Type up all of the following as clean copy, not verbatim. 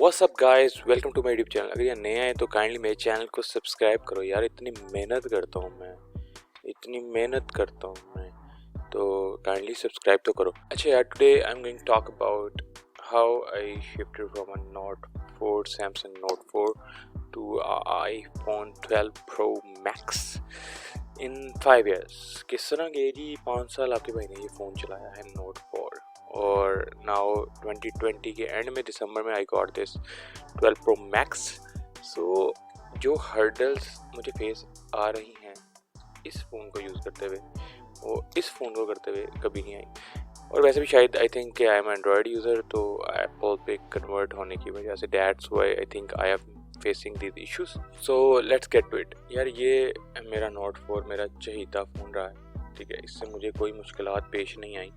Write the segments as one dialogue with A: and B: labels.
A: What's up guys, welcome to my YouTube channel. अगर ये नए आए तो काइंडली मेरे चैनल को सब्सक्राइब करो यार। इतनी मेहनत करता हूँ मैं, तो काइंडली सब्सक्राइब तो करो। अच्छा यार, today I am going to talk about how I shifted from a note 4 Samsung note 4 to iPhone 12 pro max in 5 years. किस तरह के जी 5 साल आपके भाई ने ये फ़ोन चलाया है नोट 4, और नाउ 2020 के एंड में दिसंबर में I got this 12 pro max. So जो हर्डल्स मुझे फेस आ रही हैं इस फ़ोन को यूज़ करते हुए, वो इस फ़ोन को करते हुए कभी नहीं आई। और वैसे भी शायद I think I am Android user, तो एप्पल पे कन्वर्ट होने की वजह से that's why I think I am facing these issues. So let's get to it. यार ये मेरा नोट 4 मेरा चहीता फ़ोन रहा है, ठीक है। इससे मुझे कोई मुश्किलात पेश नहीं आई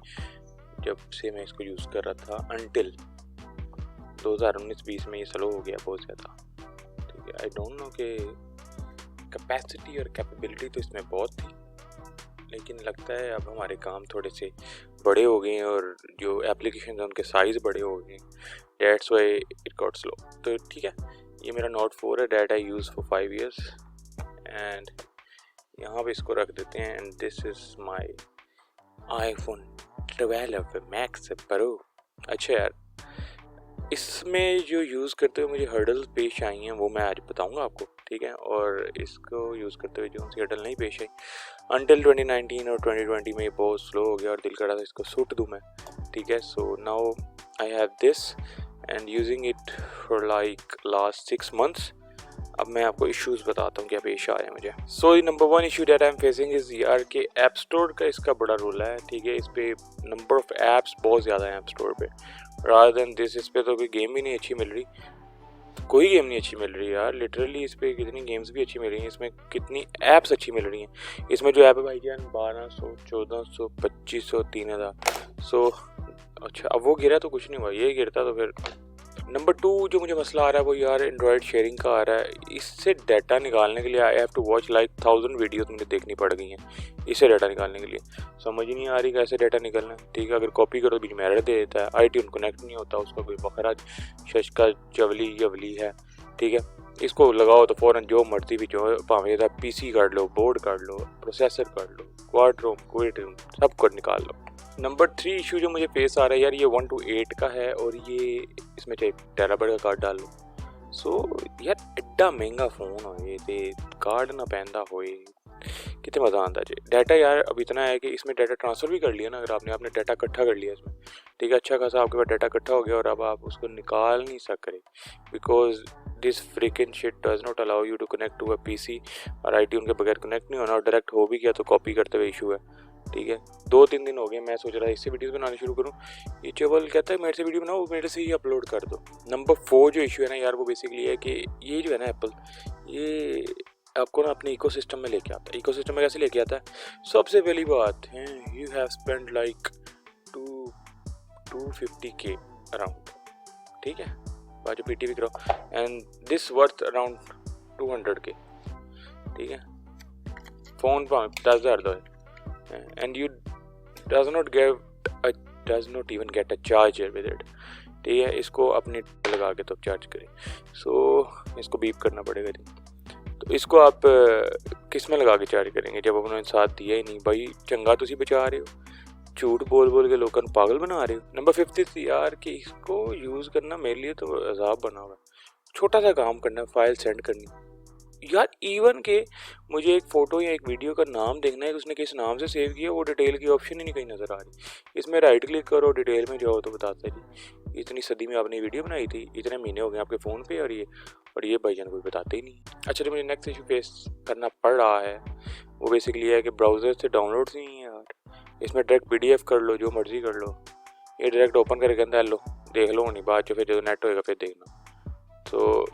A: जब से मैं इसको यूज़ कर रहा था अनटिल 2019-20 में ये स्लो हो गया बहुत ज़्यादा, ठीक है। आई डोंट नो कि कैपेसिटी और कैपेबिलिटी तो इसमें बहुत थी, लेकिन लगता है अब हमारे काम थोड़े से बड़े हो गए हैं और जो एप्लीकेशन हैं उनके साइज़ बड़े हो गए हैं, that's why it got slow. तो ठीक है, ये मेरा नोट 4 है, that I use for 5 years and यहाँ पे इसको रख देते हैं। And this is my iPhone 12 max pro. अच्छा यार, इसमें जो यूज़ करते हुए मुझे हर्डल्स पेश आई हैं वो मैं आज बताऊंगा आपको, ठीक है। और इसको यूज़ करते हुए जो सी हर्डल नहीं पेश आई अंटिल 2019 और 2020 में ये बहुत स्लो हो गया और दिल कर रहा था इसको सूट दूँ मैं, ठीक है। So now I have this and using it for like last 6 months. अब मैं आपको इश्यूज़ बताता हूँ क्या पेश आए मुझे। So number 1 issue that I am facing is यार के ऐप स्टोर का इसका बड़ा रोल है, ठीक है। इस पे नंबर ऑफ़ ऐप्स बहुत ज़्यादा है ऐप स्टोर पे। रादर देन दिस इस पे तो कोई गेम भी नहीं अच्छी मिल रही, कोई गेम नहीं अच्छी मिल रही यार। लिटरली इस पे कितनी गेम्स भी अच्छी मिल रही हैं, इसमें कितनी ऐप्स अच्छी मिल रही हैं। इसमें जो ऐप है भाई जान 1200, 1400, 2500, 3000। सो अच्छा, अब वो गिरा तो कुछ नहीं हुआ, ये गिरता तो फिर। नंबर 2 जो मुझे मसला आ रहा है वो यार एंड्रॉयड शेयरिंग का आ रहा है। इससे डाटा निकालने के लिए I have to watch like 1000 videos मुझे देखनी पड़ गई हैं इससे डाटा निकालने के लिए। समझ ही नहीं आ रही कैसे डाटा निकलना है, ठीक है। अगर कॉपी करो बीच में एरर दे देता है, iTunes कनेक्ट नहीं होता, उसका कोई बखरा शशका जवली यवली है, ठीक है। इसको लगाओ तो फ़ौरन जो मर्जी भी जो भावें PC काट लो, बोर्ड काट लो, प्रोसेसर काट लो, क्वाड रोम सब कुछ निकाल लो। नंबर 3 इशू जो मुझे फेस आ रहा है यार, ये 1 to 8 का है और ये इसमें चाहे टेराबाइट का कार्ड डाल लो। सो यार एड्डा महंगा फ़ोन हो ये ते कार्ड ना पैंदा होए, कितने मज़ा आता है। डाटा यार अब इतना है कि इसमें डाटा ट्रांसफ़र भी कर लिया ना, अगर आपने डाटा इकट्ठा कर लिया इसमें, ठीक है। अच्छा खासा आपके पास डाटा इकट्ठा हो गया और अब आप उसको निकाल नहीं सक रहे because this freaking shit does not allow you to connect to a PC। और iTunes के बगैर कनेक्ट नहीं होना, और डायरेक्ट हो भी गया तो कॉपी करते हुए इशू है, ठीक है। 2-3 दिन हो गए मैं सोच रहा था इससे वीडियोस बनानी शुरू करूं, ये चेवल कहता है मेरे से वीडियो बनाओ, मेरे से ही अपलोड कर दो। नंबर 4 जो इशू है ना यार, वो बेसिकली है कि ये जो है ना एप्पल, ये आपको ना अपने इकोसिस्टम में लेके आता है। इकोसिस्टम में कैसे लेके आता है? सबसे पहली बात है you have spend like 250K around, ठीक है। बाजू PT भी करो and this worth around 200K, ठीक है। फ़ोन 10,000 दो and you does not even get a charger with it, ठीक है। इसको अपने लगा के तो चार्ज करें, सो इसको बीप करना पड़ेगा नहीं। तो इसको आप किस में लगा के चार्ज करेंगे जब उन्होंने साथ दिया ही नहीं भाई। चंगा तुसी बचा रहे हो, झूठ बोल बोल के लोगों को पागल बना रहे हो। नंबर 5 यार कि इसको यूज़ करना मेरे लिए तो अजाब बना हुआ है। छोटा सा काम करना, फाइल सेंड करनी यार, इवन के मुझे एक फ़ोटो या एक वीडियो का नाम देखना है कि उसने किस नाम से सेव किया, वो डिटेल की ऑप्शन ही नहीं कहीं नज़र आ रही। इसमें राइट क्लिक करो, डिटेल में जाओ तो बताता है जी इतनी सदी में आपने वीडियो बनाई थी, इतने महीने हो गए आपके फ़ोन पे, और ये भाईजान कोई बताते ही नहीं। अच्छा, जो मुझे नेक्स्ट इशू फेस करना पड़ रहा है वो बेसिकली है कि ब्राउज़र से डाउनलोड्स नहीं है यार। इसमें डायरेक्ट PDF कर लो, जो मर्ज़ी कर लो, ये डायरेक्ट ओपन करके कहता है लो देख लो, नहीं बाद जो फिर जो नेट होएगा फिर देखना। तो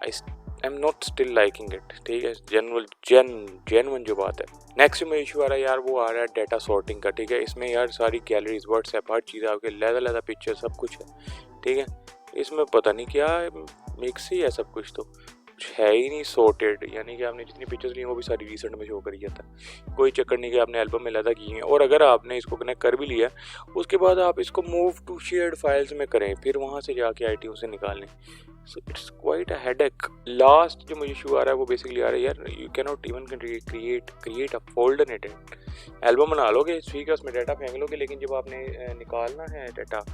A: I am not still liking it, ठीक है। जेन्युइन जो बात है। नेक्स्ट में इशू आ रहा है यार, वो आ रहा है डाटा सॉर्टिंग का, ठीक है। इसमें यार सारी गैलरीज, व्हाट्सएप, हर चीज़ आपके लहदा पिक्चर सब कुछ है, ठीक है। इसमें पता नहीं क्या मिक्स ही है सब कुछ। तो कुछ है ही नहीं सॉर्टेड, यानी कि आपने जितनी पिक्चर्स ली हैं वो भी सारी रीसेंट में शो करी जाता है। कोई चक्कर नहीं कि आपने एल्बम में अलग की हैं, और अगर आपने इसको कनेक्ट कर भी लिया उसके बाद आप इसको मूव टू शेयर्ड फाइल्स में करें, फिर वहाँ से जाके आईटीयून से निकालें। So it's quite a headache. Last जो मुझे इशू आ रहा है वो बेसिकली आ रहा है यार, you can not even create a folder in it. Album बना लोगे, ठीक है, उसमें डाटा फेंक लोगे, लेकिन जब आपने निकालना है डाटा,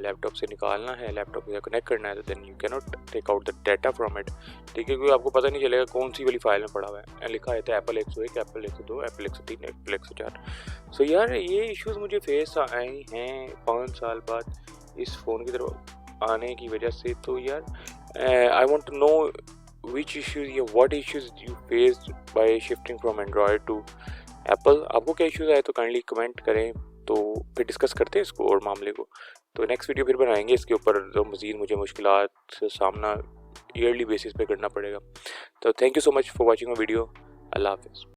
A: लैपटॉप से निकालना है, लैपटॉप से कनेक्ट करना है, तो then you can not take out the data from it, ठीक है, क्योंकि आपको पता नहीं चलेगा कौन सी वाली फाइल में पड़ा हुआ है। लिखा है तो एप्पल 101, एप्पल 102, एप्पल 103, एप्पल 104। सो यार ये इश्यूज़ मुझे फेस आए हैं 5 साल बाद इस फ़ोन की तरफ आने की वजह से। तो यार I want to know which issues या what issues you faced by shifting from Android to Apple. आपको क्या इश्यूज़ आए तो काइंडली कमेंट करें, तो फिर डिस्कस करते हैं इसको और मामले को। तो नेक्स्ट वीडियो फिर बनाएंगे इसके ऊपर, तो मज़ीद मुझे मुश्किलात से सामना ईयरली बेसिस पे करना पड़ेगा। तो thank you so much for watching my video. अल्लाह हाफ़िज़।